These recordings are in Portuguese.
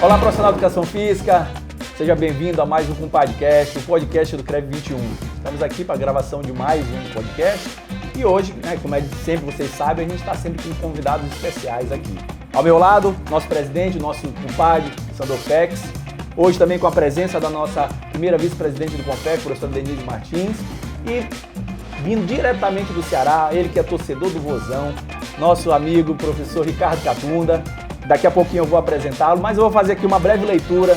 Olá, profissional de Educação Física, seja bem-vindo a mais um podcast, o podcast do CREV 21. Estamos aqui para a gravação de mais um podcast e hoje, como sempre vocês sabem, a gente está sempre com convidados especiais aqui. Ao meu lado, nosso presidente, nosso compadre, Sandro Fex. Hoje também com a presença da nossa primeira vice-presidente do CONFEF, professora Denise Martins. E vindo diretamente do Ceará, ele que é torcedor do Vozão, nosso amigo professor Ricardo Catunda. Daqui a pouquinho eu vou apresentá-lo, mas eu vou fazer aqui uma breve leitura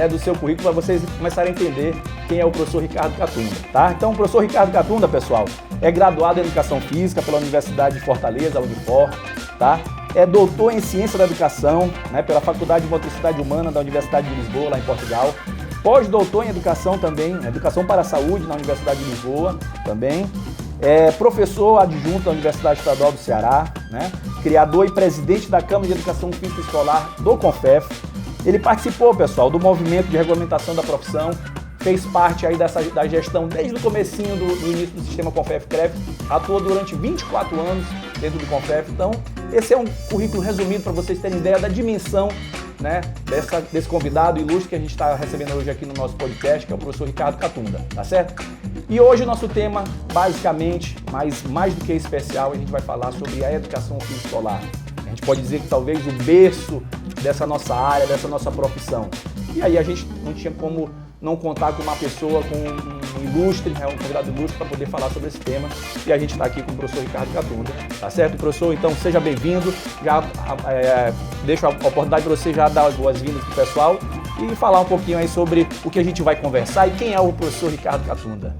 do seu currículo para vocês começarem a entender quem é o professor Ricardo Catunda, tá? Então, o professor Ricardo Catunda, pessoal, é graduado em Educação Física pela Universidade de Fortaleza, Unifor, tá? É doutor em Ciência da Educação, pela Faculdade de Motricidade Humana da Universidade de Lisboa, lá em Portugal. Pós-doutor em Educação também, Educação para a Saúde na Universidade de Lisboa também. É professor adjunto da Universidade Estadual do Ceará, criador e presidente da Câmara de Educação Física Escolar do CONFEF. Ele participou, pessoal, do movimento de regulamentação da profissão, fez parte aí da gestão desde o comecinho do início do sistema CONFEF-CREF, atuou durante 24 anos dentro do CONFEF. Então, esse é um currículo resumido para vocês terem ideia da dimensão desse convidado ilustre que a gente está recebendo hoje aqui no nosso podcast, que é o professor Ricardo Catunda, tá certo? E hoje o nosso tema, basicamente, mais do que especial, a gente vai falar sobre a educação física escolar. A gente pode dizer que talvez o berço dessa nossa área, dessa nossa profissão. E aí a gente não tinha como não contar com uma pessoa, com um ilustre, um convidado ilustre para poder falar sobre esse tema. E a gente está aqui com o professor Ricardo Catunda, tá certo, professor? Então seja bem-vindo, já deixo a oportunidade para você já dar as boas-vindas para o pessoal e falar um pouquinho aí sobre o que a gente vai conversar e quem é o professor Ricardo Catunda.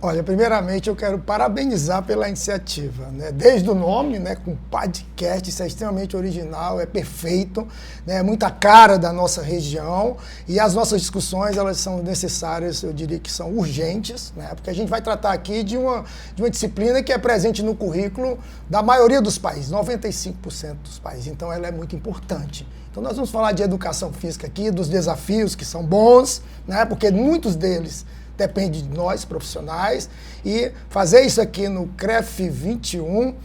Olha, primeiramente eu quero parabenizar pela iniciativa, Desde o nome, com podcast, isso é extremamente original, é perfeito, é muita cara da nossa região e as nossas discussões, elas são necessárias, eu diria que são urgentes, porque a gente vai tratar aqui de uma disciplina que é presente no currículo da maioria dos países, 95% dos países, então ela é muito importante. Então nós vamos falar de educação física aqui, dos desafios que são bons, porque muitos deles depende de nós, profissionais, e fazer isso aqui no CREF 21,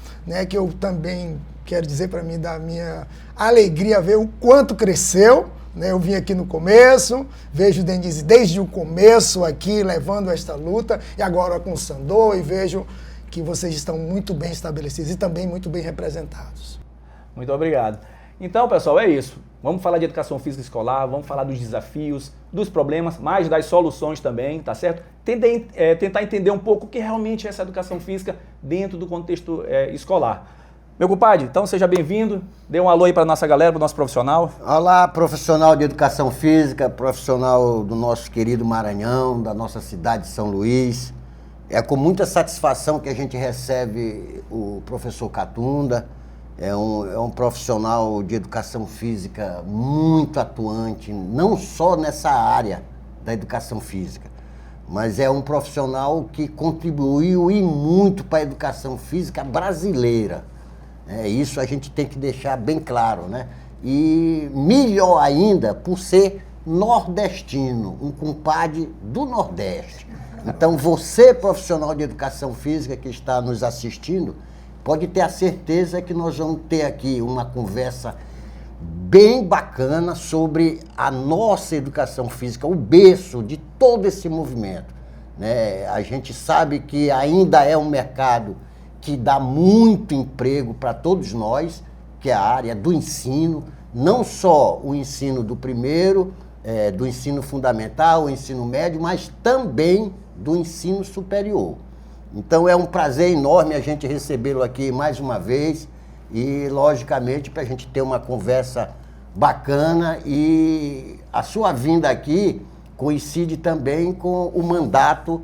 que eu também quero dizer para mim da minha alegria ver o quanto cresceu, Eu vim aqui no começo, vejo o Denise desde o começo aqui, levando esta luta, e agora com o Sandor, e vejo que vocês estão muito bem estabelecidos e também muito bem representados. Muito obrigado. Então, pessoal, é isso. Vamos falar de educação física escolar, vamos falar dos desafios, dos problemas, mas das soluções também, tá certo? Tentar entender um pouco o que realmente é essa educação física dentro do contexto escolar. Meu compadre, então seja bem-vindo, dê um alô aí para a nossa galera, para o nosso profissional. Olá, profissional de educação física, profissional do nosso querido Maranhão, da nossa cidade de São Luís. É com muita satisfação que a gente recebe o professor Catunda. É um profissional de educação física muito atuante, não só nessa área da educação física, mas é um profissional que contribuiu e muito para a educação física brasileira. Isso a gente tem que deixar bem claro, E melhor ainda por ser nordestino, um compadre do Nordeste. Então você, profissional de educação física que está nos assistindo, pode ter a certeza que nós vamos ter aqui uma conversa bem bacana sobre a nossa educação física, o berço de todo esse movimento. A gente sabe que ainda é um mercado que dá muito emprego para todos nós, que é a área do ensino, não só o ensino do primeiro, do ensino fundamental, o ensino médio, mas também do ensino superior. Então é um prazer enorme a gente recebê-lo aqui mais uma vez e, logicamente, para a gente ter uma conversa bacana, e a sua vinda aqui coincide também com o mandato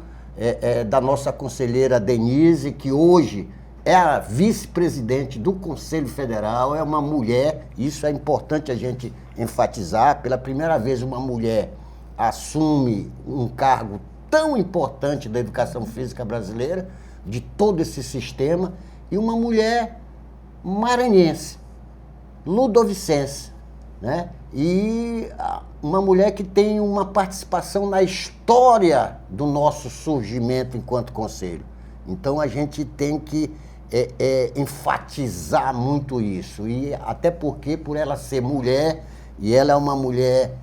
da nossa conselheira Denise, que hoje é a vice-presidente do Conselho Federal, é uma mulher, isso é importante a gente enfatizar, pela primeira vez uma mulher assume um cargo tão importante da educação física brasileira, de todo esse sistema, e uma mulher maranhense, ludovicense, E uma mulher que tem uma participação na história do nosso surgimento enquanto conselho. Então a gente tem que enfatizar muito isso, e até porque por ela ser mulher E ela é uma mulher,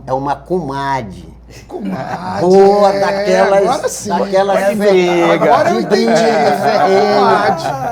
é uma comadre. Comadre. Boa, Agora sim. daquelas briga. Agora eu entendi.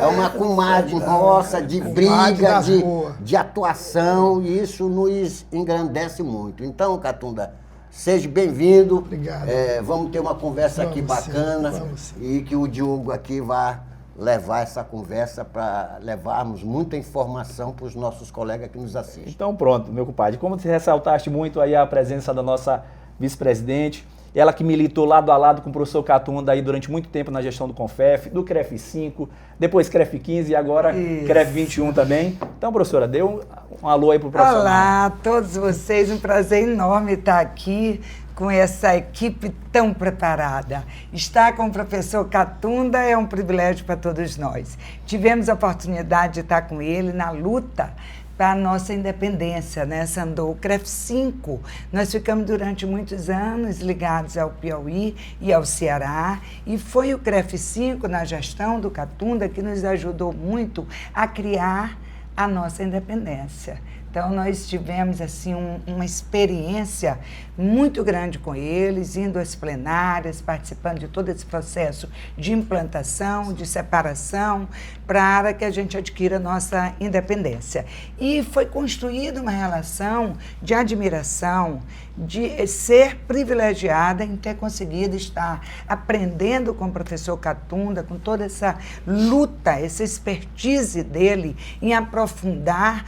É uma comadre nossa, de Comadre briga, das boas. de atuação, e isso nos engrandece muito. Então, Catunda, seja bem-vindo. Obrigado. Vamos ter uma conversa aqui Vamos sim, bacana, vamos sim. e que o Diogo aqui vai levar essa conversa para levarmos muita informação para os nossos colegas que nos assistem. Então pronto, meu compadre, como você ressaltaste muito aí a presença da nossa vice-presidente, ela que militou lado a lado com o professor Catunda aí durante muito tempo na gestão do CONFEF, do CREF 5, depois CREF 15 e agora CREF 21 também. Então, professora, dê um alô aí pro profissional. Olá a todos vocês, um prazer enorme estar aqui com essa equipe tão preparada. Estar com o professor Catunda é um privilégio para todos nós. Tivemos a oportunidade de estar com ele na luta para a nossa independência, né, Sandor? O CREF 5, nós ficamos durante muitos anos ligados ao Piauí e ao Ceará, e foi o CREF 5, na gestão do Catunda, que nos ajudou muito a criar a nossa independência. Então, nós tivemos assim, uma experiência muito grande com eles, indo às plenárias, participando de todo esse processo de implantação, de separação, para que a gente adquira a nossa independência. E foi construída uma relação de admiração, de ser privilegiada em ter conseguido estar aprendendo com o professor Catunda, com toda essa luta, essa expertise dele em aprofundar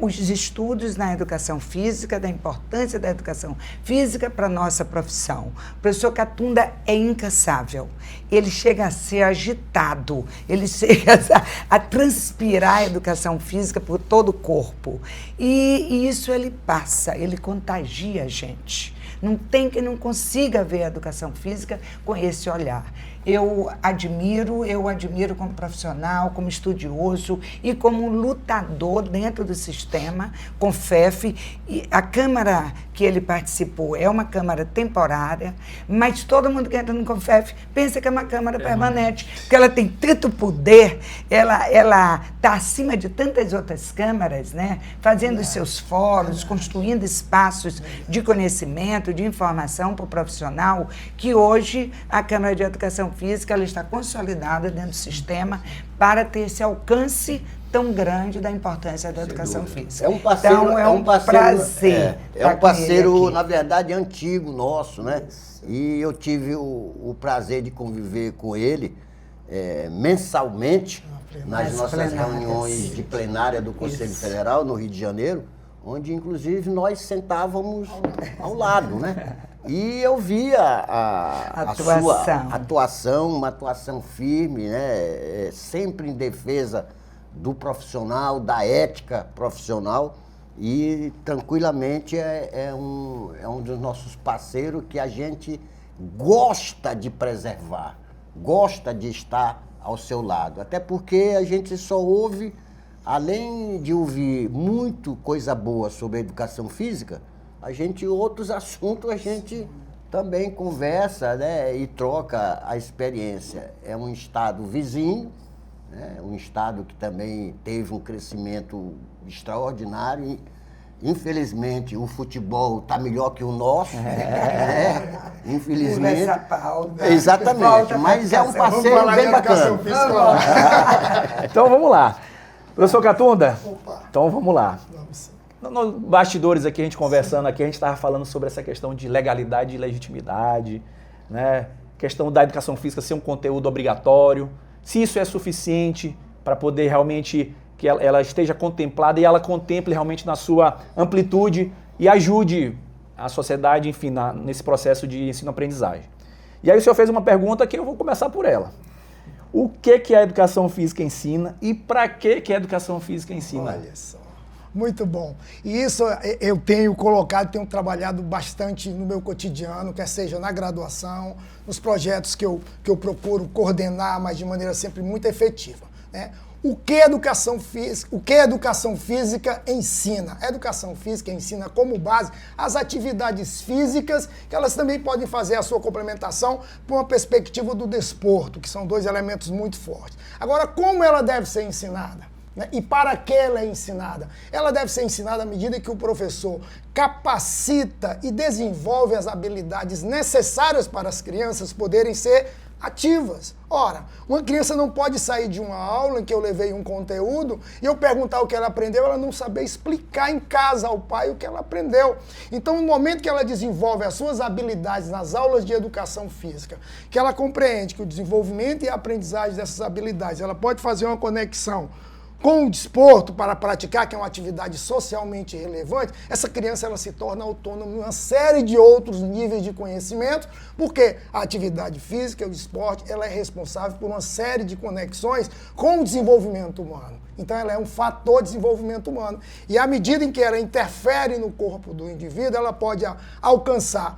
os estudos na educação física, da importância da educação física para a nossa profissão. O professor Catunda é incansável, ele chega a ser agitado, ele chega a transpirar a educação física por todo o corpo. E isso ele passa, ele contagia a gente. Não tem quem não consiga ver a educação física com esse olhar. Eu admiro como profissional, como estudioso e como lutador dentro do sistema CONFEF. E a Câmara que ele participou é uma Câmara temporária, mas todo mundo que entra no CONFEF pensa que é uma Câmara permanente, porque ela tem tanto poder, ela está acima de tantas outras câmaras, né? Fazendo os seus fóruns, construindo espaços de conhecimento, de informação para o profissional, que hoje a Câmara de Educação Física ela está consolidada dentro do sistema para ter esse alcance tão grande da importância da educação física. É um parceiro, então, é um parceiro, prazer. É um parceiro, na verdade, antigo nosso, né? E eu tive o prazer de conviver com ele mensalmente nas nossas reuniões de plenária do Conselho Federal, no Rio de Janeiro, onde, inclusive, nós sentávamos ao lado, né? E eu via a sua atuação, uma atuação firme, né? Sempre em defesa do profissional, da ética profissional, e tranquilamente é um dos nossos parceiros que a gente gosta de preservar, gosta de estar ao seu lado. Até porque a gente só ouve, além de ouvir muito coisa boa sobre a educação física, outros assuntos a gente também conversa, né, e troca a experiência. É um estado vizinho, né, um estado que também teve um crescimento extraordinário. E, infelizmente, o futebol está melhor que o nosso, né? Infelizmente. Essa pauta. Exatamente, mas é um parceiro bem bacana. Então vamos lá. Professor Catunda, então vamos lá. Nos bastidores aqui, a gente conversando aqui, a gente estava falando sobre essa questão de legalidade e legitimidade, né? Questão da educação física ser um conteúdo obrigatório, se isso é suficiente para poder realmente que ela esteja contemplada e ela contemple realmente na sua amplitude e ajude a sociedade, enfim, nesse processo de ensino-aprendizagem. E aí o senhor fez uma pergunta que eu vou começar por ela. O que a educação física ensina e para que a educação física ensina? Olha só. Muito bom. E isso eu tenho colocado, tenho trabalhado bastante no meu cotidiano, quer seja na graduação, nos projetos que eu procuro coordenar, mas de maneira sempre muito efetiva, né? O que a educação física ensina? A educação física ensina como base as atividades físicas, que elas também podem fazer a sua complementação por uma perspectiva do desporto, que são dois elementos muito fortes. Agora, como ela deve ser ensinada? né? E para que ela é ensinada? Ela deve ser ensinada à medida que o professor capacita e desenvolve as habilidades necessárias para as crianças poderem ser ativas. Ora, uma criança não pode sair de uma aula em que eu levei um conteúdo e eu perguntar o que ela aprendeu, ela não saber explicar em casa ao pai o que ela aprendeu. Então, no momento que ela desenvolve as suas habilidades nas aulas de educação física, que ela compreende que o desenvolvimento e a aprendizagem dessas habilidades, ela pode fazer uma conexão com o desporto para praticar, que é uma atividade socialmente relevante, essa criança ela se torna autônoma em uma série de outros níveis de conhecimento, porque a atividade física, o esporte, ela é responsável por uma série de conexões com o desenvolvimento humano. Então ela é um fator de desenvolvimento humano. E à medida em que ela interfere no corpo do indivíduo, ela pode alcançar,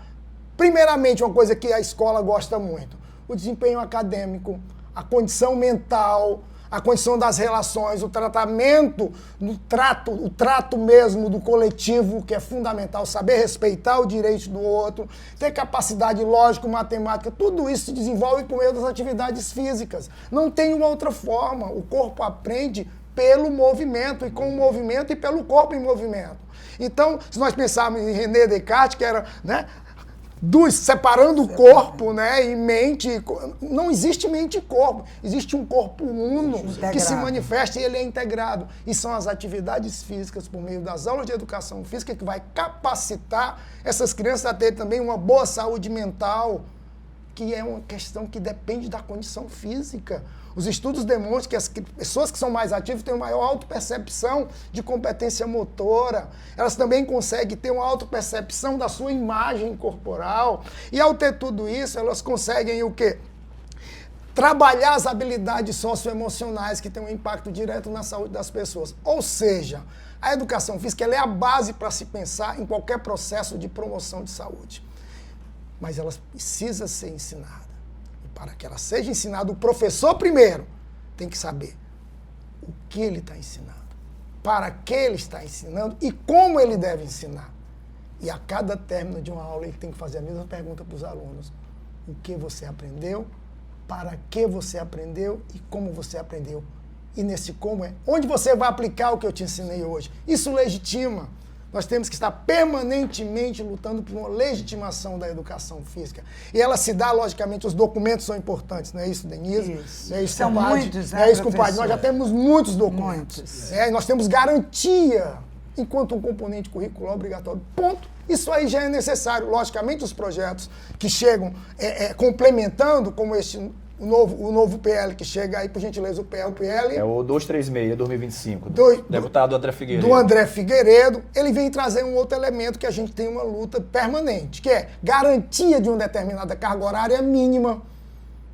primeiramente, uma coisa que a escola gosta muito, o desempenho acadêmico, a condição mental, a condição das relações, o tratamento, o trato mesmo do coletivo, que é fundamental, saber respeitar o direito do outro, ter capacidade lógica, matemática, tudo isso se desenvolve por meio das atividades físicas. Não tem uma outra forma. O corpo aprende pelo movimento, e com o movimento e pelo corpo em movimento. Então, se nós pensarmos em René Descartes, que era, né, separando o corpo, né, e mente, não existe mente e corpo, existe um corpo uno que se manifesta e ele é integrado. E são as atividades físicas, por meio das aulas de educação física, que vai capacitar essas crianças a ter também uma boa saúde mental, que é uma questão que depende da condição física. Os estudos demonstram que as pessoas que são mais ativas têm uma maior autopercepção de competência motora. Elas também conseguem ter uma autopercepção da sua imagem corporal. E ao ter tudo isso, elas conseguem o quê? Trabalhar as habilidades socioemocionais que têm um impacto direto na saúde das pessoas. Ou seja, a educação física ela é a base para se pensar em qualquer processo de promoção de saúde. Mas ela precisa ser ensinada. Para que ela seja ensinada, o professor primeiro tem que saber o que ele está ensinando, para que ele está ensinando e como ele deve ensinar. E a cada término de uma aula ele tem que fazer a mesma pergunta para os alunos. O que você aprendeu, para que você aprendeu e como você aprendeu. E nesse como é onde você vai aplicar o que eu te ensinei hoje. Isso legitima. Nós temos que estar permanentemente lutando por uma legitimação da educação física. E ela se dá, logicamente, os documentos são importantes, não é isso, Denise? Isso. Não é isso, São compadre? muitos, não é isso, compadre? Nós já temos muitos documentos. Muitos. E nós temos garantia, enquanto um componente curricular obrigatório. Ponto. Isso aí já é necessário. Logicamente, os projetos que chegam complementando, como este... O novo PL que chega aí, por gentileza, o PL... É o 236, 2025, deputado André Figueiredo. Do André Figueiredo, ele vem trazer um outro elemento que a gente tem uma luta permanente, que é garantia de uma determinada carga horária mínima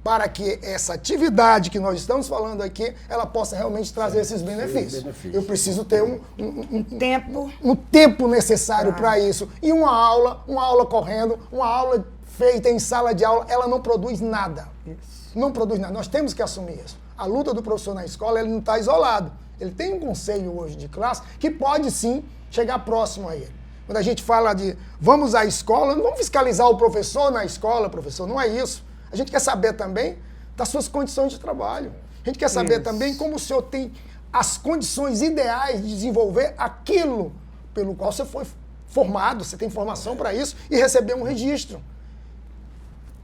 para que essa atividade que nós estamos falando aqui, ela possa realmente trazer esses benefícios. Eu preciso ter um tempo necessário para isso. E uma aula correndo, uma aula feita em sala de aula, ela não produz nada. Isso. Não produz nada. Nós temos que assumir isso. A luta do professor na escola, ele não está isolado. Ele tem um conselho hoje de classe que pode, sim, chegar próximo a ele. Quando a gente fala de vamos à escola, não vamos fiscalizar o professor na escola, professor, não é isso. A gente quer saber também das suas condições de trabalho. A gente quer saber também como o senhor tem as condições ideais de desenvolver aquilo pelo qual você foi formado, você tem formação para isso e receber um registro.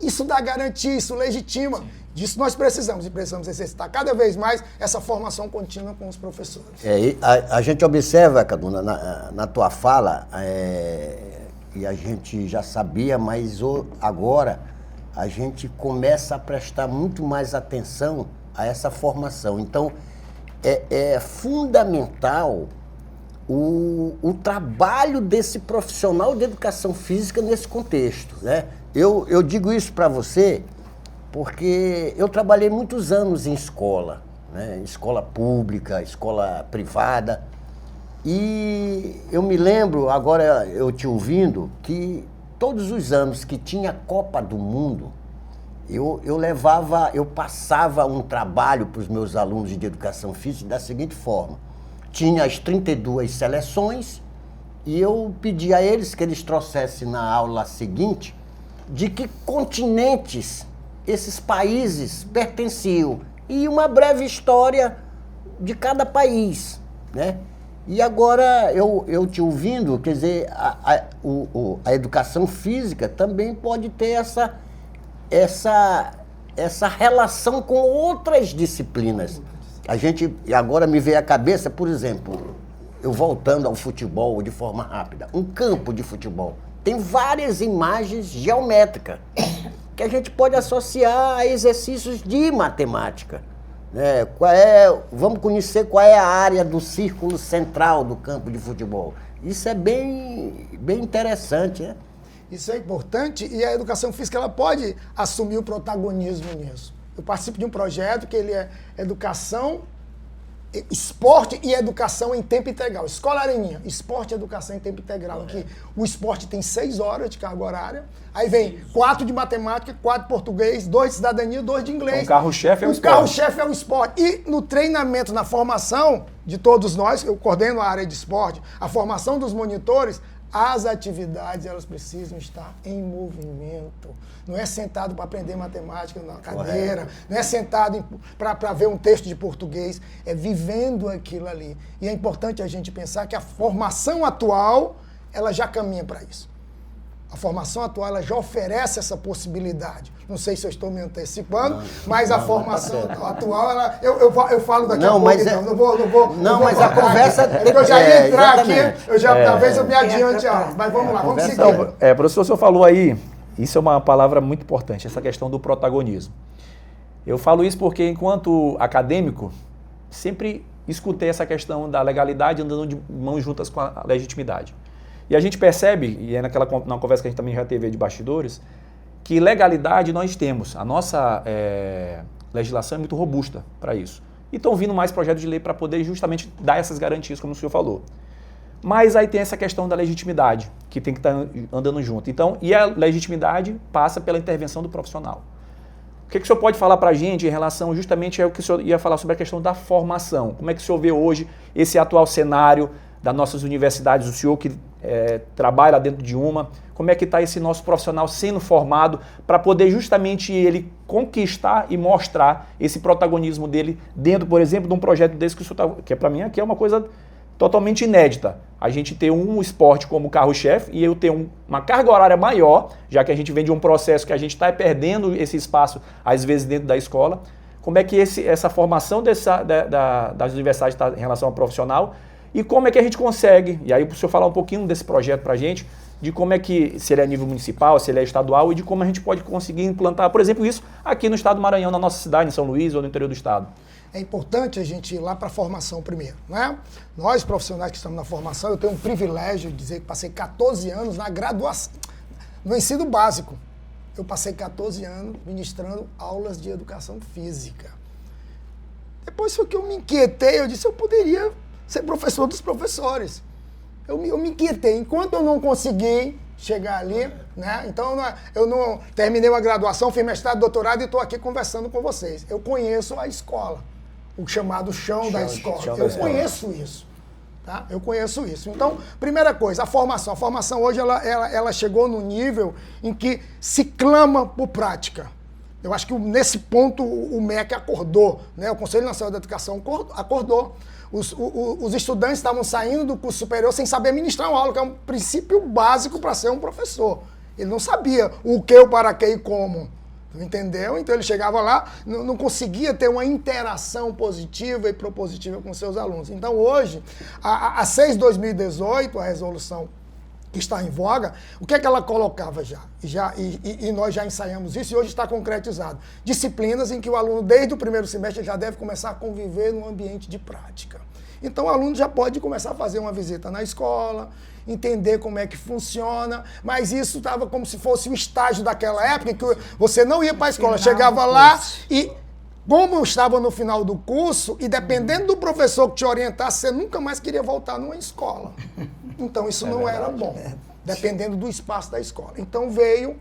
Isso dá garantia, isso legitima. Sim. Disso nós precisamos, e precisamos exercitar cada vez mais essa formação contínua com os professores. A gente observa, Caduna, na tua fala, e a gente já sabia, mas agora a gente começa a prestar muito mais atenção a essa formação. Então, é fundamental o trabalho desse profissional de educação física nesse contexto, né? Eu digo isso para você porque eu trabalhei muitos anos em escola, né? Escola pública, escola privada, e eu me lembro, agora eu te ouvindo, que todos os anos que tinha Copa do Mundo, eu passava um trabalho para os meus alunos de educação física da seguinte forma: tinha as 32 seleções e eu pedi a eles que eles trouxessem na aula seguinte de que continentes esses países pertenciam e uma breve história de cada país, né? E agora, eu te ouvindo, quer dizer, a educação física também pode ter essa relação com outras disciplinas. E agora me veio à cabeça, por exemplo, eu voltando ao futebol de forma rápida, um campo de futebol tem várias imagens geométricas que a gente pode associar a exercícios de matemática. Né? Vamos conhecer qual é a área do círculo central do campo de futebol. Isso é bem interessante, né? Isso é importante e a educação física ela pode assumir o protagonismo nisso. Eu participo de um projeto que ele é educação, esporte e educação em tempo integral. Escola Areninha, esporte e educação em tempo integral, em que o esporte tem 6 horas de carga horária, aí vem 4 de matemática, 4 de português, 2 de cidadania, 2 de inglês. Então, o carro-chefe é o esporte. O carro-chefe é o esporte. E no treinamento, na formação de todos nós, eu coordeno a área de esporte, a formação dos monitores, as atividades elas precisam estar em movimento. Não é sentado para aprender matemática na cadeira, não é sentado para ver um texto de português, é vivendo aquilo ali. E é importante a gente pensar que a formação atual, ela já caminha para isso. A formação atual ela já oferece essa possibilidade. Não sei se eu estou me antecipando, mas a formação atual, eu falo daqui a pouco, então. Não, mas a conversa... Eu já ia entrar aqui, talvez eu me adiante, mas vamos lá, vamos seguir. Então, professor, o senhor falou aí, isso é uma palavra muito importante, essa questão do protagonismo. Eu falo isso porque, enquanto acadêmico, sempre escutei essa questão da legalidade andando de mãos juntas com a legitimidade. E a gente percebe, e é na conversa que a gente também já teve de bastidores, que legalidade nós temos. A nossa legislação é muito robusta para isso. E estão vindo mais projetos de lei para poder justamente dar essas garantias, como o senhor falou. Mas aí tem essa questão da legitimidade, que tem que estar andando junto. Então, e a legitimidade passa pela intervenção do profissional. O que o senhor pode falar para a gente em relação justamente ao que o senhor ia falar sobre a questão da formação? Como é que o senhor vê hoje esse atual cenário das nossas universidades, o senhor que trabalha dentro de uma, como é que está esse nosso profissional sendo formado para poder justamente ele conquistar e mostrar esse protagonismo dele dentro, por exemplo, de um projeto desse que o senhor que para mim aqui é uma coisa totalmente inédita. A gente ter um esporte como carro-chefe e eu ter uma carga horária maior, já que a gente vem de um processo que a gente está perdendo esse espaço, às vezes, dentro da escola. Como é que essa formação das universidades está em relação ao profissional e como é que a gente consegue, e aí o senhor falar um pouquinho desse projeto para a gente, de como é que, se ele é a nível municipal, se ele é estadual e de como a gente pode conseguir implantar, por exemplo, isso aqui no estado do Maranhão, na nossa cidade, em São Luís ou no interior do estado. É importante a gente ir lá para a formação primeiro, né? Nós, profissionais que estamos na formação, eu tenho um privilégio de dizer que passei 14 anos na graduação, no ensino básico. Eu passei 14 anos ministrando aulas de educação física. Depois foi que eu me inquietei, eu disse, eu poderia ser professor dos professores. Eu me inquietei. Enquanto eu não consegui chegar ali, né? Então eu não terminei uma graduação, fiz mestrado, doutorado e estou aqui conversando com vocês. Eu conheço a escola, o chamado chão da escola. Eu conheço isso. Tá? Eu conheço isso. Então, primeira coisa, a formação. A formação hoje ela chegou no nível em que se clama por prática. Eu acho que nesse ponto o MEC acordou, né? O Conselho Nacional da Educação acordou. Os estudantes estavam saindo do curso superior sem saber ministrar uma aula, que é um princípio básico para ser um professor. Ele não sabia o que, o para que e como. Entendeu? Então ele chegava lá, não conseguia ter uma interação positiva e propositiva com seus alunos. Então hoje, a 6/2018, a resolução que está em voga, o que é que ela colocava já? E nós já ensaiamos isso e hoje está concretizado. Disciplinas em que o aluno, desde o primeiro semestre, já deve começar a conviver num ambiente de prática. Então o aluno já pode começar a fazer uma visita na escola, entender como é que funciona, mas isso estava como se fosse o estágio daquela época, que você não ia para a escola, chegava lá e, como eu estava no final do curso, e dependendo do professor que te orientasse, você nunca mais queria voltar numa escola. Então isso não era bom, dependendo do espaço da escola. Então veio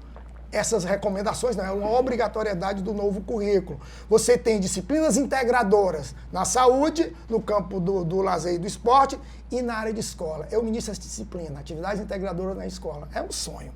essas recomendações, né? Uma obrigatoriedade do novo currículo. Você tem disciplinas integradoras na saúde, no campo do lazer e do esporte e na área de escola. Eu ministro essa disciplina, atividades integradoras na escola. É um sonho.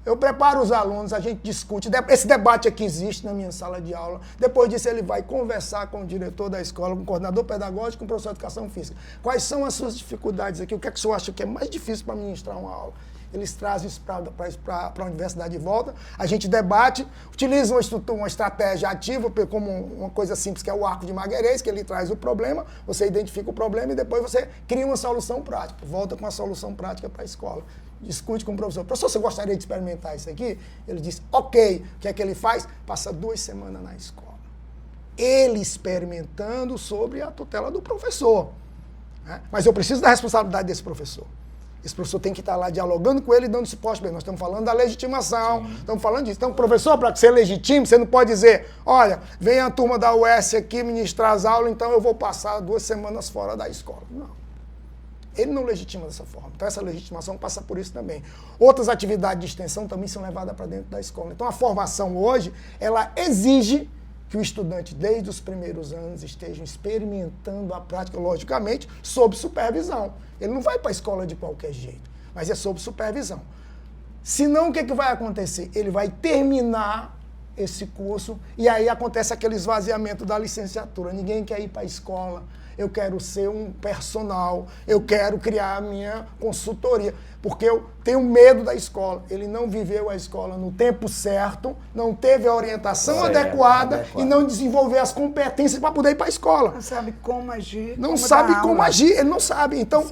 Eu preparo os alunos, a gente discute. Esse debate aqui existe na minha sala de aula. Depois disso, ele vai conversar com o diretor da escola, com o coordenador pedagógico, com o professor de educação física. Quais são as suas dificuldades aqui? O que é que o senhor acha que é mais difícil para ministrar uma aula? Eles trazem isso para a universidade de volta. A gente debate, utiliza uma estratégia ativa, como uma coisa simples, que é o arco de Marguerês, que ele traz o problema, você identifica o problema e depois você cria uma solução prática. Volta com a solução prática para a escola. Discute com o professor. Professor, você gostaria de experimentar isso aqui? Ele diz, ok. O que é que ele faz? Passa 2 semanas na escola. Ele experimentando sobre a tutela do professor. Né? Mas eu preciso da responsabilidade desse professor. Esse professor tem que estar lá dialogando com ele e dando suporte bem. Nós estamos falando da legitimação, estamos falando disso. Então, professor, para ser legítimo, você não pode dizer, olha, vem a turma da UES aqui ministrar as aulas, então eu vou passar 2 semanas fora da escola. Não. Ele não legitima dessa forma. Então, essa legitimação passa por isso também. Outras atividades de extensão também são levadas para dentro da escola. Então, a formação hoje, ela exige que o estudante, desde os primeiros anos, esteja experimentando a prática, logicamente, sob supervisão. Ele não vai para a escola de qualquer jeito, mas é sob supervisão. Senão, o que vai acontecer? Ele vai terminar esse curso e aí acontece aquele esvaziamento da licenciatura. Ninguém quer ir para a escola. Eu quero ser um personal, eu quero criar a minha consultoria, porque eu tenho medo da escola. Ele não viveu a escola no tempo certo, não teve a orientação adequada e não desenvolveu as competências para poder ir para a escola. Não sabe como agir. Não sabe como agir, ele não sabe. Então,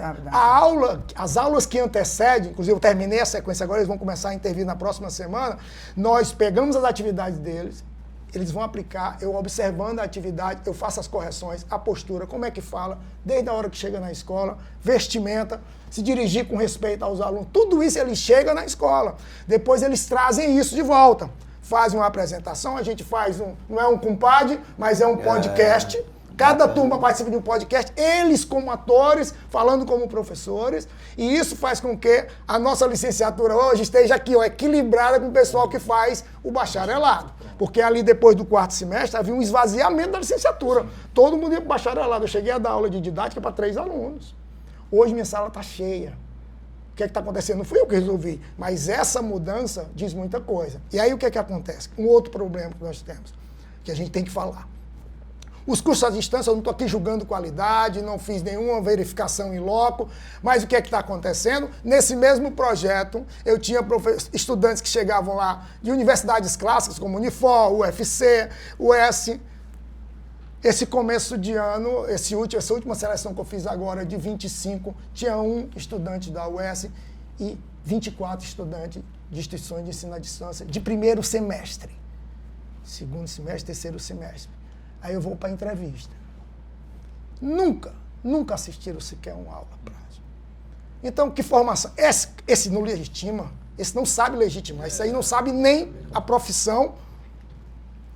as aulas que antecedem, inclusive eu terminei a sequência agora, eles vão começar a intervir na próxima semana, nós pegamos as atividades deles, eles vão aplicar, eu observando a atividade, eu faço as correções, a postura, como é que fala, desde a hora que chega na escola, vestimenta, se dirigir com respeito aos alunos, tudo isso ele chega na escola. Depois eles trazem isso de volta. Fazem uma apresentação, a gente faz não é um compadre, mas é um podcast. Cada turma participa de um podcast, eles como atores, falando como professores, e isso faz com que a nossa licenciatura hoje esteja aqui, equilibrada com o pessoal que faz o bacharelado. Porque ali depois do 4º semestre havia um esvaziamento da licenciatura. Todo mundo ia para o bacharelado. Eu cheguei a dar aula de didática para 3 alunos. Hoje minha sala está cheia. O que é que está acontecendo? Não fui eu que resolvi, mas essa mudança diz muita coisa. E aí o que é que acontece? Um outro problema que nós temos, que a gente tem que falar. Os cursos à distância, eu não estou aqui julgando qualidade, não fiz nenhuma verificação em loco, mas o que é que está acontecendo? Nesse mesmo projeto, eu tinha estudantes que chegavam lá de universidades clássicas, como Unifor, UFC, UES. Esse começo de ano, essa última seleção que eu fiz agora, de 25, tinha 1 estudante da UES e 24 estudantes de instituições de ensino à distância, de 1º semestre. 2º semestre, 3º semestre. Aí eu vou para a entrevista. Nunca assistiram sequer uma aula prática. Então, que formação? Esse não legitima, esse não sabe legitimar, esse aí não sabe nem a profissão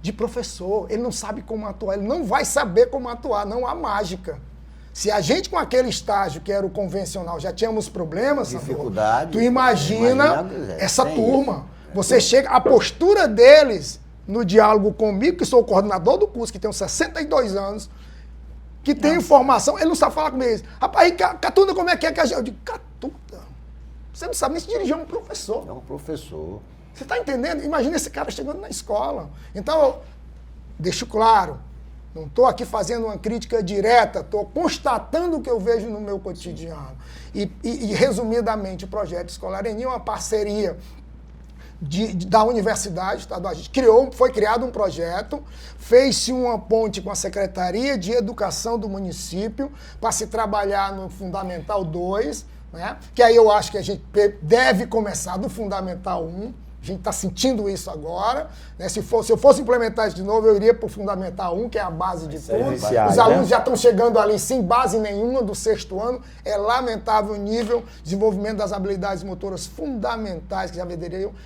de professor, ele não sabe como atuar, ele não vai saber como atuar, não há mágica. Se a gente com aquele estágio que era o convencional já tínhamos problemas, dificuldade, tu imagina essa turma. Você chega, a postura deles no diálogo comigo, que sou o coordenador do curso, que tenho 62 anos, que tem informação, ele não sabe falar comigo. Rapaz, Catunda, como é que a gente... Eu digo, Catunda, você não sabe nem se dirigir a um professor. É um professor. Você está entendendo? Imagina esse cara chegando na escola. Então, eu deixo claro, não estou aqui fazendo uma crítica direta, estou constatando o que eu vejo no meu cotidiano. E resumidamente, o projeto Escolar Enem é uma parceria da Universidade Estadual. A gente foi criado um projeto, fez-se uma ponte com a Secretaria de Educação do município para se trabalhar no Fundamental 2, né? Que aí eu acho que a gente deve começar do Fundamental 1. A gente está sentindo isso agora. Né? Se eu fosse implementar isso de novo, eu iria para o Fundamental 1, que é a base de tudo. Os alunos já estão chegando ali sem base nenhuma do 6º ano. É lamentável o nível de desenvolvimento das habilidades motoras fundamentais que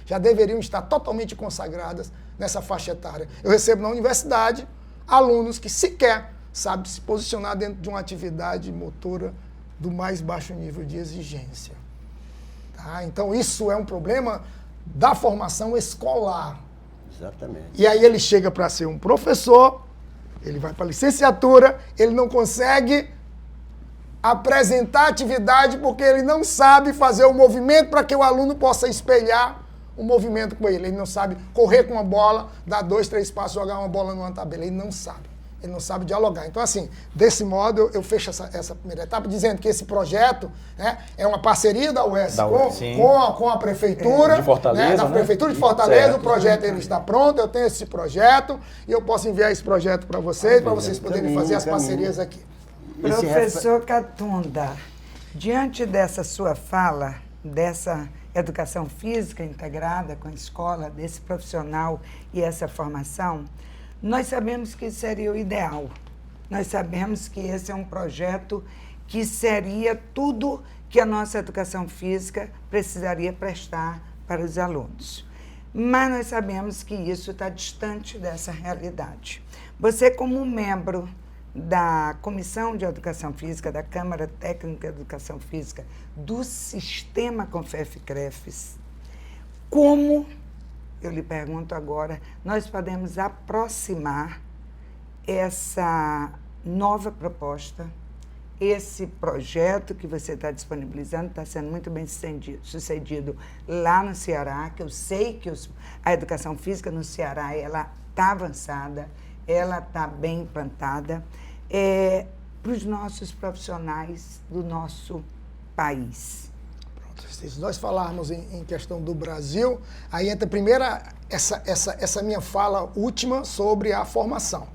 já deveriam estar totalmente consagradas nessa faixa etária. Eu recebo na universidade alunos que sequer sabem se posicionar dentro de uma atividade motora do mais baixo nível de exigência. Tá? Então, isso é um problema da formação escolar. Exatamente. E aí ele chega para ser um professor, ele vai para a licenciatura, ele não consegue apresentar atividade porque ele não sabe fazer o movimento para que o aluno possa espelhar um movimento com ele não sabe correr com uma bola, dar 2, 3 passos, jogar uma bola numa tabela, ele não sabe dialogar. Então, assim, desse modo, eu fecho essa primeira etapa dizendo que esse projeto, né, é uma parceria da UES com a Prefeitura, de Fortaleza, né, da né? Prefeitura de Fortaleza, Certo. o projeto ele está pronto, eu tenho esse projeto e eu posso enviar esse projeto para vocês poderem fazer as parcerias aqui. Professor Catunda, diante dessa sua fala, dessa educação física integrada com a escola, desse profissional e essa formação, nós sabemos que seria o ideal. Nós sabemos que esse é um projeto que seria tudo que a nossa educação física precisaria prestar para os alunos. Mas nós sabemos que isso está distante dessa realidade. Você, como membro da Comissão de Educação Física, da Câmara Técnica de Educação Física, do Sistema Confef-Crefes, como, eu lhe pergunto agora, nós podemos aproximar essa nova proposta, esse projeto que você está disponibilizando, está sendo muito bem sucedido lá no Ceará, que eu sei que a educação física no Ceará ela está avançada, ela está bem implantada, para os nossos profissionais do nosso país. Pronto, se nós falarmos em questão do Brasil, aí entra primeiro essa minha fala última sobre a formação,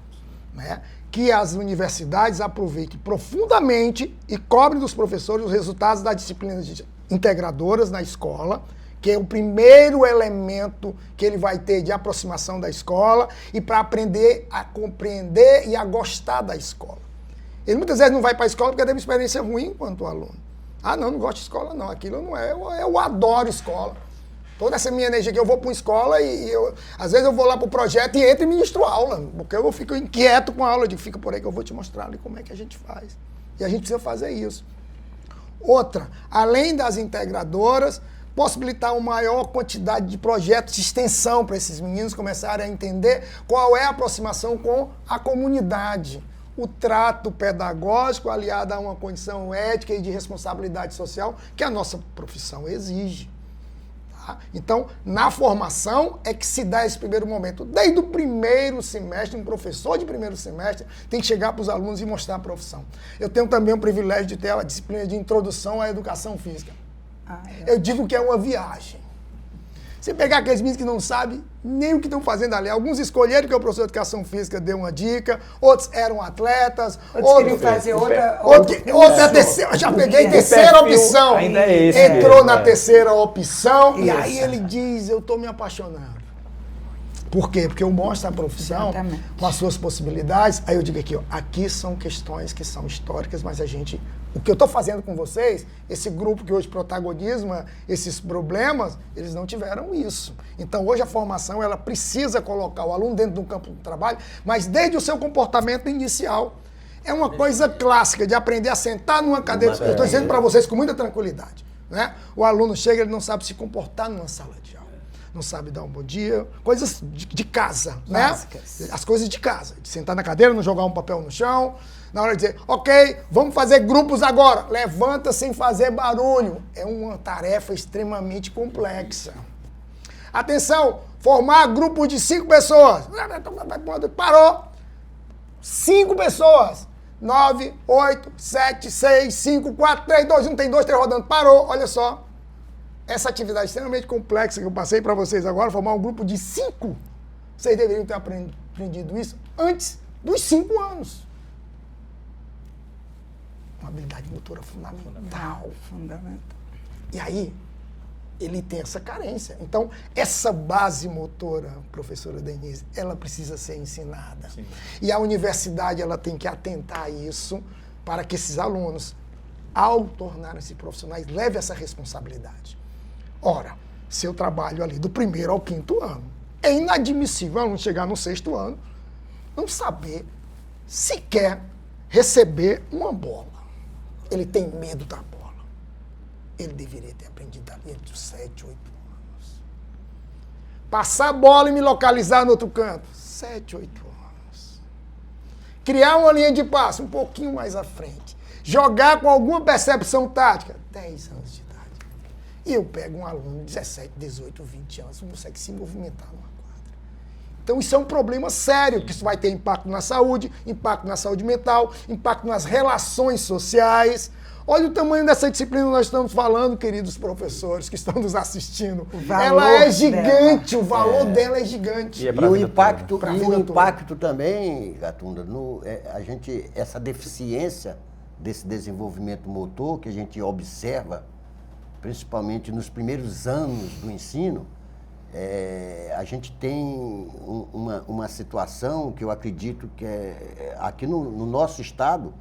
né? Que as universidades aproveitem profundamente e cobrem dos professores os resultados das disciplinas integradoras na escola, que é o primeiro elemento que ele vai ter de aproximação da escola e para aprender a compreender e a gostar da escola. Ele muitas vezes não vai para a escola porque teve uma experiência ruim enquanto aluno. Ah, não gosto de escola não, aquilo não é, eu adoro escola. Toda essa minha energia que eu vou para uma escola às vezes eu vou lá para o projeto e entro e ministro aula, porque eu fico inquieto com a aula, eu digo, fica por aí que eu vou te mostrar ali como é que a gente faz. E a gente precisa fazer isso. Outra, além das integradoras, possibilitar uma maior quantidade de projetos de extensão para esses meninos começarem a entender qual é a aproximação com a comunidade. O trato pedagógico aliado a uma condição ética e de responsabilidade social que a nossa profissão exige. Tá? Então, na formação é que se dá esse primeiro momento. Desde o primeiro semestre, um professor de primeiro semestre tem que chegar para os alunos e mostrar a profissão. Eu tenho também o privilégio de ter a disciplina de introdução à educação física. Eu digo que é uma viagem. Você pegar aqueles meninos que não sabem nem o que estão fazendo ali. Alguns escolheram que o professor de educação física deu uma dica, outros eram atletas, outros queriam fazer outra terceira, já peguei terceira opção. Ainda é esse. Entrou na terceira opção e aí ele diz, eu estou me apaixonando. Por quê? Porque eu mostro a profissão com as suas possibilidades. Aí eu digo aqui, ó, aqui são questões que são históricas, mas o que eu estou fazendo com vocês, esse grupo que hoje protagoniza esses problemas, eles não tiveram isso. Então hoje a formação ela precisa colocar o aluno dentro do campo de trabalho, mas desde o seu comportamento inicial. É uma coisa clássica de aprender a sentar numa cadeira. Eu estou dizendo para vocês com muita tranquilidade, né? O aluno chega, ele não sabe se comportar numa sala de aula. Não sabe dar um bom dia, coisas de casa, básicas, né? As coisas de casa, de sentar na cadeira, não jogar um papel no chão, na hora de dizer, ok, vamos fazer grupos agora, levanta sem fazer barulho. É uma tarefa extremamente complexa. Atenção, formar grupos de 5 pessoas. Parou. 5 pessoas. 9, 8, 7, 6, 5, 4, 3, 2, 1, tem 2, 3 rodando. Parou, olha só. Essa atividade extremamente complexa que eu passei para vocês agora, formar um grupo de 5. Vocês deveriam ter aprendido isso antes dos 5 anos. Uma habilidade motora fundamental. E aí, ele tem essa carência. Então, essa base motora, professora Denise, ela precisa ser ensinada. Sim. E a universidade ela tem que atentar a isso para que esses alunos, ao tornarem-se profissionais, levem essa responsabilidade. Ora, se eu trabalho ali do 1º ao 5º ano, é inadmissível o aluno chegar no 6º ano, não saber sequer receber uma bola. Ele tem medo da bola. Ele deveria ter aprendido ali entre os 7 e 8 anos. Passar a bola e me localizar no outro canto, 7, 8 anos. Criar uma linha de passe um pouquinho mais à frente. Jogar com alguma percepção tática, 10 anos de idade. E eu pego um aluno de 17, 18, 20 anos, não consegue se movimentar numa quadra. Então isso é um problema sério, que isso vai ter impacto na saúde mental, impacto nas relações sociais. Olha o tamanho dessa disciplina que nós estamos falando, queridos professores que estão nos assistindo. Ela é gigante, o valor dela é gigante. E o impacto também, Catunda, essa deficiência desse desenvolvimento motor que a gente observa, principalmente nos primeiros anos do ensino, a gente tem uma situação que eu acredito que aqui no nosso estado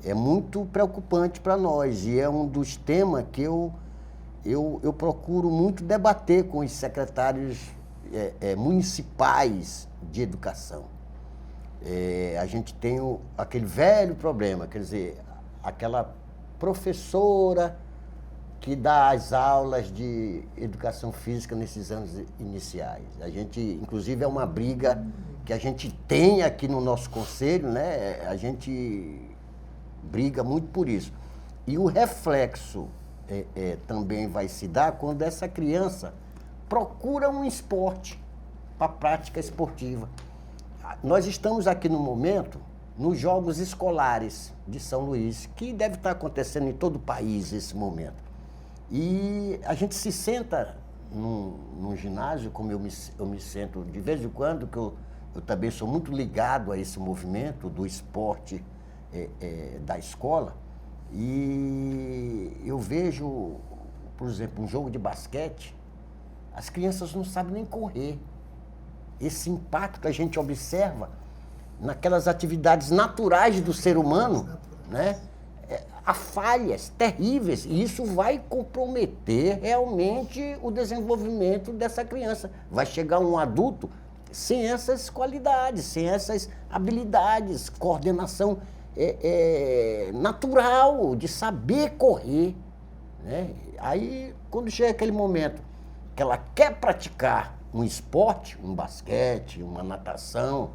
é muito preocupante para nós e é um dos temas que eu procuro muito debater com os secretários municipais de educação. A gente tem aquele velho problema, quer dizer, aquela professora que dá as aulas de educação física nesses anos iniciais. A gente, inclusive, é uma briga que a gente tem aqui no nosso conselho, né? A gente briga muito por isso. E o reflexo também vai se dar quando essa criança procura um esporte para prática esportiva. Nós estamos aqui no momento nos Jogos Escolares de São Luís, que deve estar acontecendo em todo o país esse momento. E a gente se senta num ginásio, como eu me sento de vez em quando, que eu também sou muito ligado a esse movimento do esporte da escola, e eu vejo, por exemplo, um jogo de basquete, as crianças não sabem nem correr. Esse impacto a gente observa naquelas atividades naturais do ser humano, né? Há falhas terríveis, e isso vai comprometer realmente o desenvolvimento dessa criança. Vai chegar um adulto sem essas qualidades, sem essas habilidades, coordenação natural, de saber correr, né? Aí, quando chega aquele momento que ela quer praticar um esporte, um basquete, uma natação,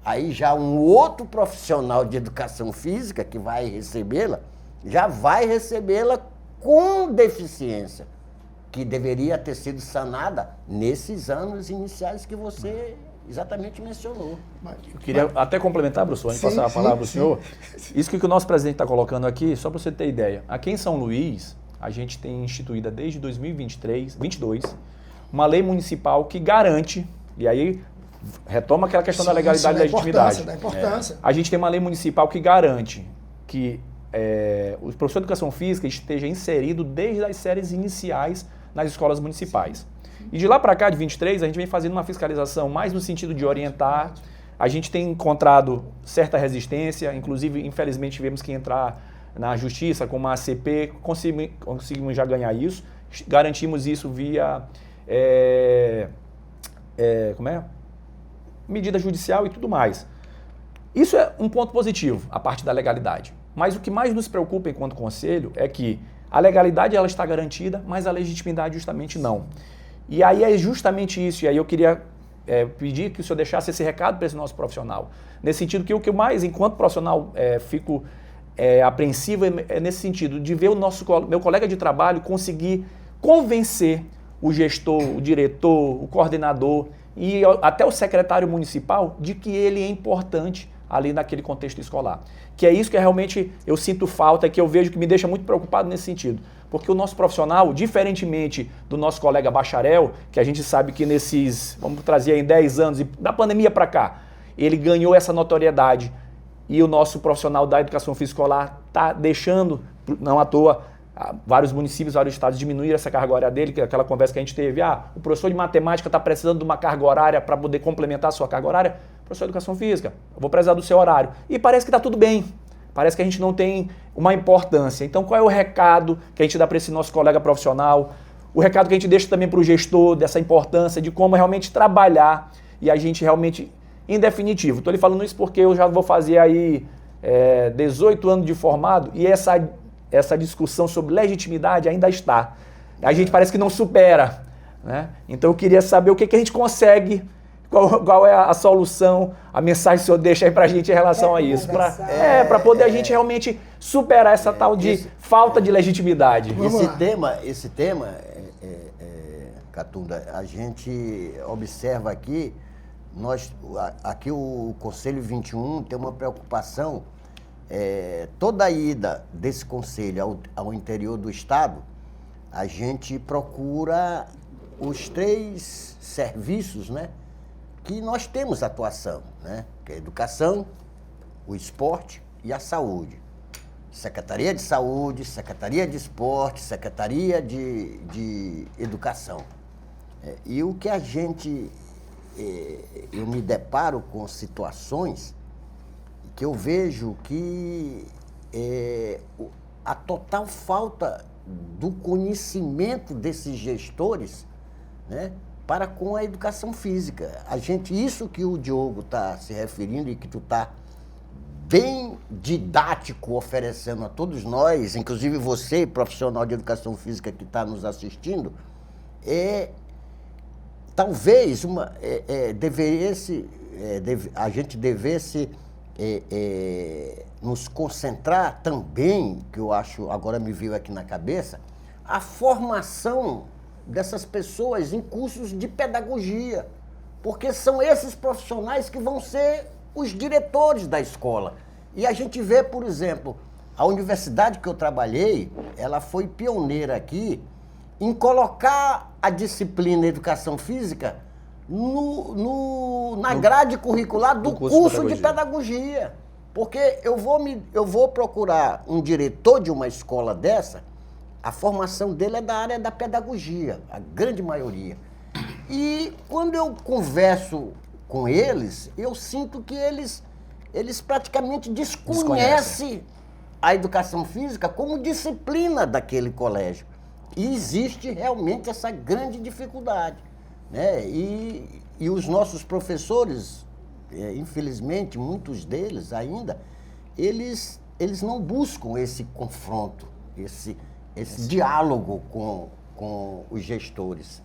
aí já um outro profissional de educação física que vai recebê-la, já vai recebê-la com deficiência, que deveria ter sido sanada nesses anos iniciais que você exatamente mencionou. Eu queria até complementar, professor, antes de passar a palavra para o senhor. Isso que o nosso presidente está colocando aqui, só para você ter ideia. Aqui em São Luís, a gente tem instituída desde 2022, uma lei municipal que garante, e aí retoma aquela questão da legalidade e da legitimidade. Da importância. A gente tem uma lei municipal que garante que o professor de educação física esteja inserido desde as séries iniciais nas escolas municipais. E de lá para cá, de 23, a gente vem fazendo uma fiscalização mais no sentido de orientar. A gente tem encontrado certa resistência, inclusive, infelizmente, tivemos que entrar na justiça com uma ACP, conseguimos já ganhar isso, garantimos isso via medida judicial e tudo mais. Isso é um ponto positivo, a parte da legalidade. Mas o que mais nos preocupa enquanto conselho é que a legalidade ela está garantida, mas a legitimidade justamente não. E aí é justamente isso, e aí eu queria pedir que o senhor deixasse esse recado para esse nosso profissional. Nesse sentido que o que eu mais, enquanto profissional, fico apreensivo é nesse sentido, de ver meu colega de trabalho conseguir convencer o gestor, o diretor, o coordenador e até o secretário municipal de que ele é importante ali naquele contexto escolar. Que é isso que realmente eu sinto falta, que eu vejo que me deixa muito preocupado nesse sentido. Porque o nosso profissional, diferentemente do nosso colega bacharel, que a gente sabe que vamos trazer aí em 10 anos, e da pandemia para cá, ele ganhou essa notoriedade. E o nosso profissional da educação física escolar está deixando, não à toa, vários municípios, vários estados diminuíram essa carga horária dele, que é aquela conversa que a gente teve, o professor de matemática está precisando de uma carga horária para poder complementar a sua carga horária, professor de educação física, eu vou precisar do seu horário. E parece que está tudo bem, parece que a gente não tem uma importância. Então qual é o recado que a gente dá para esse nosso colega profissional? O recado que a gente deixa também para o gestor dessa importância de como realmente trabalhar e a gente realmente, em definitivo, estou lhe falando isso porque eu já vou fazer aí 18 anos de formado e essa discussão sobre legitimidade ainda está. A gente parece que não supera, né? Então eu queria saber o que a gente consegue, qual é a solução, a mensagem que o senhor deixa aí pra gente em relação a isso. Para poder a gente realmente superar essa tal de falta de legitimidade. Esse tema Catunda, a gente observa aqui, aqui o Conselho 21 tem uma preocupação, toda a ida desse conselho ao interior do estado, a gente procura os 3 serviços, né, que nós temos atuação, né, que é a educação, o esporte e a saúde. Secretaria de Saúde, Secretaria de Esporte, Secretaria de Educação. E o que a gente... eu me deparo com situações que eu vejo que a total falta do conhecimento desses gestores, né, para com a educação física. Isso que o Diogo está se referindo e que tu está bem didático oferecendo a todos nós, inclusive você, profissional de educação física que está nos assistindo, talvez a gente devesse nos concentrar também, que eu acho, agora me veio aqui na cabeça, a formação dessas pessoas em cursos de pedagogia, porque são esses profissionais que vão ser os diretores da escola. E a gente vê, por exemplo, a universidade que eu trabalhei, ela foi pioneira aqui em colocar a disciplina Educação Física na grade curricular do curso de pedagogia. Porque eu vou procurar um diretor de uma escola dessa, a formação dele é da área da pedagogia, a grande maioria. E quando eu converso com eles, eu sinto que eles praticamente desconhecem a educação física como disciplina daquele colégio. E existe realmente essa grande dificuldade, né? E os nossos professores, infelizmente, muitos deles ainda, eles não buscam esse confronto, esse diálogo com os gestores,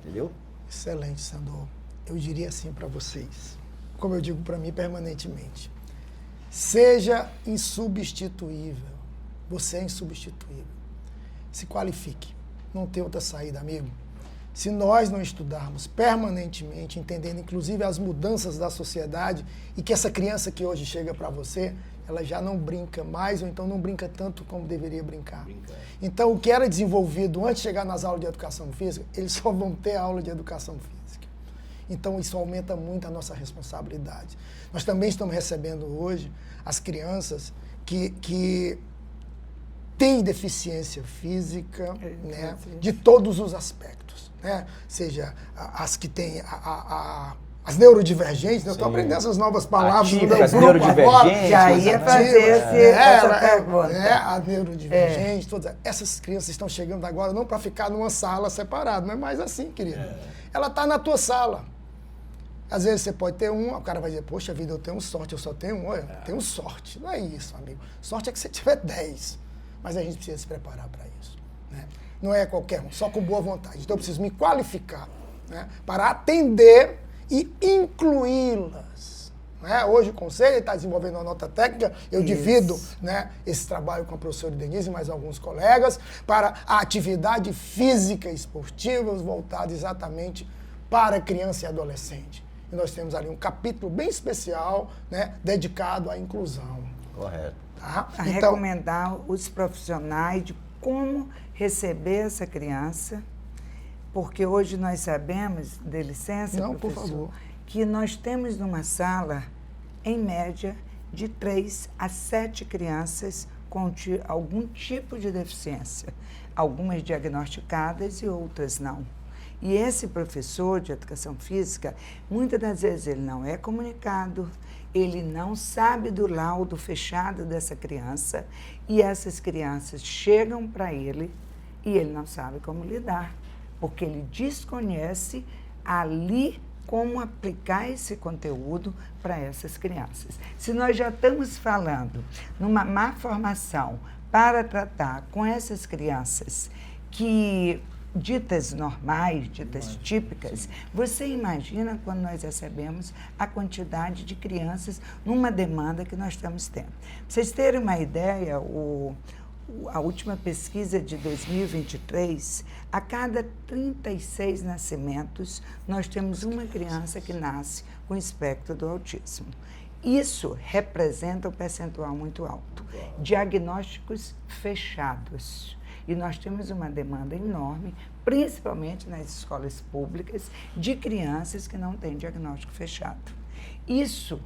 entendeu? Excelente, Sandor. Eu diria assim para vocês, como eu digo para mim permanentemente, seja insubstituível. Você é insubstituível. Se qualifique. Não tem outra saída, amigo. Se nós não estudarmos permanentemente, entendendo inclusive as mudanças da sociedade e que essa criança que hoje chega para você, ela já não brinca mais ou então não brinca tanto como deveria brincar. Então, o que era desenvolvido antes de chegar nas aulas de educação física, eles só vão ter aula de educação física. Então, isso aumenta muito a nossa responsabilidade. Nós também estamos recebendo hoje as crianças que têm deficiência física, né, de todos os aspectos, né? Seja as que têm as neurodivergentes, eu estou aprendendo essas novas palavras no meu grupo agora. Já ia fazer essa pergunta. A neurodivergente, todas essas crianças estão chegando agora não para ficar numa sala separada, não é mais assim, querido. Ela está na tua sala. Às vezes você pode ter o cara vai dizer, poxa vida, eu tenho sorte, eu só tenho um, eu tenho sorte. Não é isso, amigo. Sorte é que você tiver 10. Mas a gente precisa se preparar para isso, né? Não é qualquer um, só com boa vontade. Então eu preciso me qualificar, né, para atender e incluí-las. Né? Hoje o Conselho está desenvolvendo uma nota técnica, eu divido, né, esse trabalho com a professora Denise e mais alguns colegas, para a atividade física e esportiva voltada exatamente para criança e adolescente. E nós temos ali um capítulo bem especial, né, dedicado à inclusão. Correto. Tá? A recomendar os profissionais de como receber essa criança, porque hoje nós sabemos, dê licença, não, professor, por favor, que nós temos numa sala, em média, de 3 a 7 crianças com algum tipo de deficiência, algumas diagnosticadas e outras não. E esse professor de educação física, muitas das vezes ele não é comunicado, ele não sabe do laudo fechado dessa criança e essas crianças chegam para ele e ele não sabe como lidar, porque ele desconhece ali como aplicar esse conteúdo para essas crianças. Se nós já estamos falando numa má formação para tratar com essas crianças que ditas normais, ditas típicas, você imagina quando nós recebemos a quantidade de crianças numa demanda que nós estamos tendo. Para vocês terem uma ideia, o a última pesquisa de 2023, a cada 36 nascimentos, nós temos uma criança que nasce com espectro do autismo. Isso representa um percentual muito alto. Diagnósticos fechados. E nós temos uma demanda enorme, principalmente nas escolas públicas, de crianças que não têm diagnóstico fechado. Isso,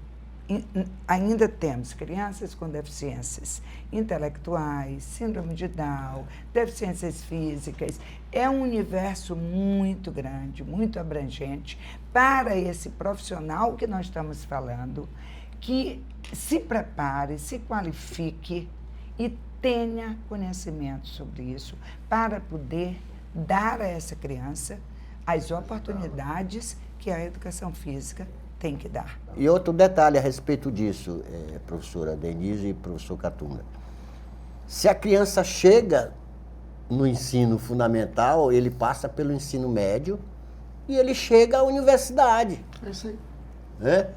ainda temos crianças com deficiências intelectuais, síndrome de Down, deficiências físicas. É um universo muito grande, muito abrangente para esse profissional que nós estamos falando, que se prepare, se qualifique e tenha conhecimento sobre isso para poder dar a essa criança as oportunidades que a educação física tem que dar. E outro detalhe a respeito disso, professora Denise e professor Catunda. Se a criança chega no ensino fundamental, ele passa pelo ensino médio e ele chega à universidade. É isso aí. Né?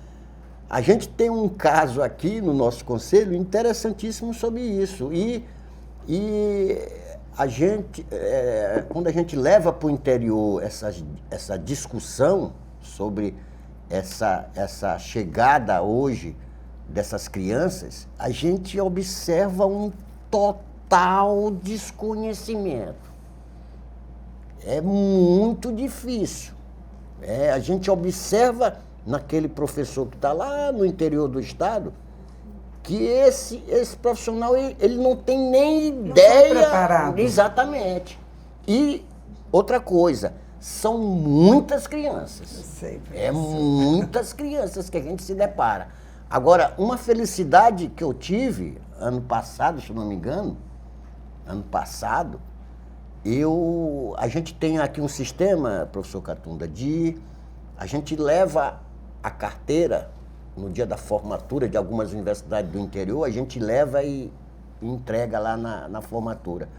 A gente tem um caso aqui no nosso conselho interessantíssimo sobre isso. E a gente, quando a gente leva para o interior essa discussão sobre essa chegada hoje dessas crianças, a gente observa um total desconhecimento. É muito difícil. A gente observa naquele professor que está lá no interior do estado, que esse profissional ele não tem nem ideia. Não está preparado. Exatamente. E outra coisa, são muitas crianças. Eu sei, muitas crianças que a gente se depara. Agora, uma felicidade que eu tive ano passado, se não me engano, a gente tem aqui um sistema, professor Catunda, a gente leva a carteira no dia da formatura de algumas universidades do interior, a gente leva e entrega lá na formatura.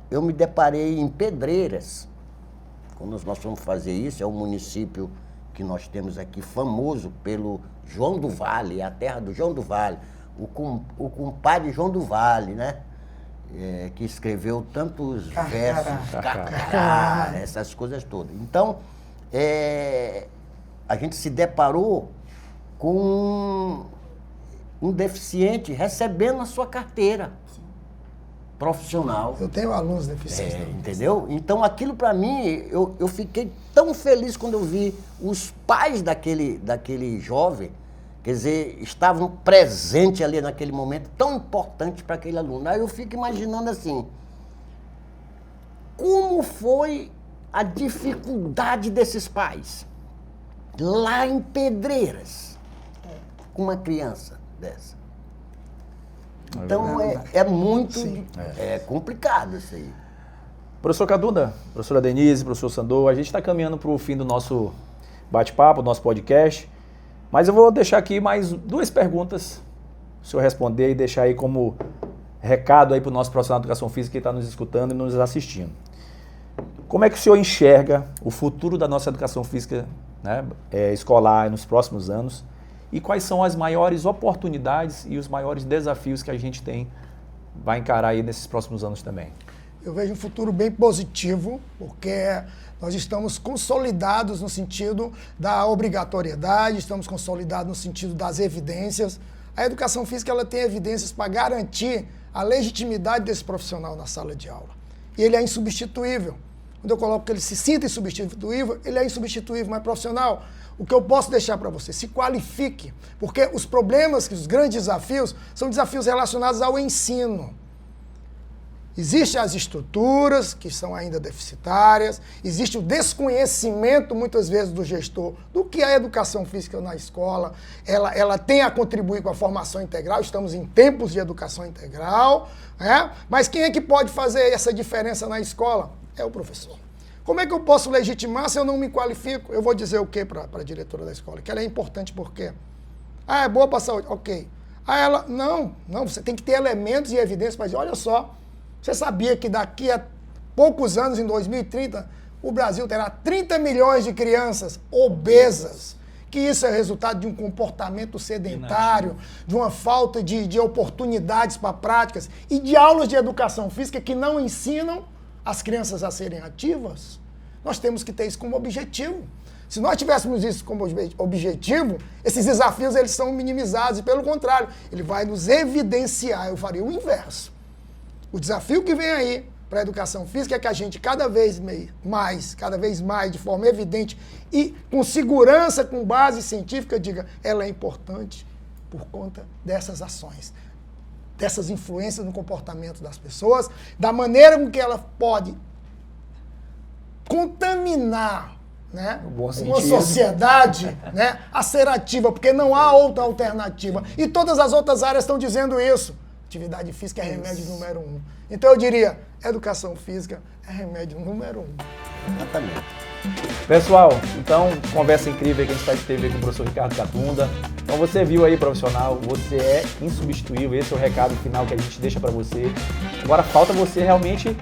Eu me deparei em Pedreiras, quando nós fomos fazer isso, é um município que nós temos aqui famoso pelo João do Vale, a terra do João do Vale, o compadre João do Vale, né? Que escreveu tantos versos, Carcará, essas coisas todas. Então, a gente se deparou com um deficiente recebendo a sua carteira profissional. Eu tenho alunos deficientes. Entendeu? Então, aquilo para mim, eu fiquei tão feliz quando eu vi os pais daquele jovem, quer dizer, estavam presentes ali naquele momento tão importante para aquele aluno. Aí eu fico imaginando assim, como foi a dificuldade desses pais lá em Pedreiras, com uma criança dessa. Então, é muito complicado isso aí. Professor Catunda, professora Denise, professor Sandor, a gente está caminhando para o fim do nosso bate-papo, do nosso podcast, mas eu vou deixar aqui mais 2 perguntas para o senhor responder e deixar aí como recado aí para o nosso profissional de educação física que está nos escutando e nos assistindo. Como é que o senhor enxerga o futuro da nossa educação física, né, escolar nos próximos anos? E quais são as maiores oportunidades e os maiores desafios que a gente vai encarar aí nesses próximos anos também? Eu vejo um futuro bem positivo, porque nós estamos consolidados no sentido da obrigatoriedade, estamos consolidados no sentido das evidências. A educação física ela tem evidências para garantir a legitimidade desse profissional na sala de aula. E ele é insubstituível. Quando eu coloco que ele se sinta insubstituível, ele é insubstituível, mas profissional. O que eu posso deixar para você, se qualifique, porque os problemas, os grandes desafios, são desafios relacionados ao ensino. Existem as estruturas, que são ainda deficitárias, existe o desconhecimento, muitas vezes, do gestor, do que a educação física na escola, ela tem a contribuir com a formação integral, estamos em tempos de educação integral, né? Mas quem é que pode fazer essa diferença na escola? É o professor. Como é que eu posso legitimar se eu não me qualifico? Eu vou dizer o quê para a diretora da escola? Que ela é importante por quê? É boa para a saúde. Ok. Ela, não, você tem que ter elementos e evidências para dizer, olha só, você sabia que daqui a poucos anos, em 2030, o Brasil terá 30 milhões de crianças obesas, que isso é resultado de um comportamento sedentário, de uma falta de oportunidades para práticas e de aulas de educação física que não ensinam as crianças a serem ativas. Nós temos que ter isso como objetivo. Se nós tivéssemos isso como objetivo, esses desafios eles são minimizados e, pelo contrário, ele vai nos evidenciar. Eu faria o inverso. O desafio que vem aí para a educação física é que a gente cada vez mais, de forma evidente e com segurança, com base científica, diga, ela é importante por conta dessas ações, dessas influências no comportamento das pessoas, da maneira com que ela pode contaminar, né, uma sociedade, né, a ser ativa, porque não há outra alternativa. E todas as outras áreas estão dizendo isso. Atividade física é remédio número 1. Então eu diria, educação física é remédio número 1. Exatamente. Pessoal, então, conversa incrível que a gente teve aqui com o professor Ricardo Catunda. Então você viu aí, profissional, você é insubstituível, esse é o recado final que a gente deixa para você. Agora falta você realmente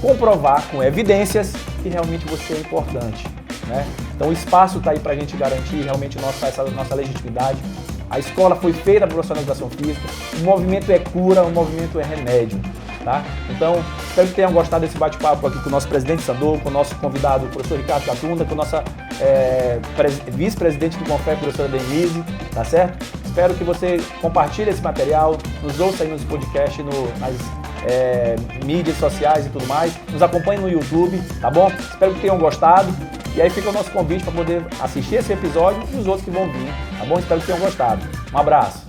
comprovar com evidências que realmente você é importante, né? Então o espaço está aí para a gente garantir realmente essa nossa legitimidade. A escola foi feita para a profissionalização física, o movimento é cura, o movimento é remédio, tá? Então, espero que tenham gostado desse bate-papo aqui com o nosso presidente Sandor, com o nosso convidado, o professor Ricardo Catunda, com a nossa vice-presidente do Confeb, professora Denise, tá certo? Espero que você compartilhe esse material, nos ouça aí nos podcasts, nas mídias sociais e tudo mais, nos acompanhe no YouTube, tá bom? Espero que tenham gostado. E aí fica o nosso convite para poder assistir esse episódio e os outros que vão vir, tá bom? Espero que tenham gostado. Um abraço.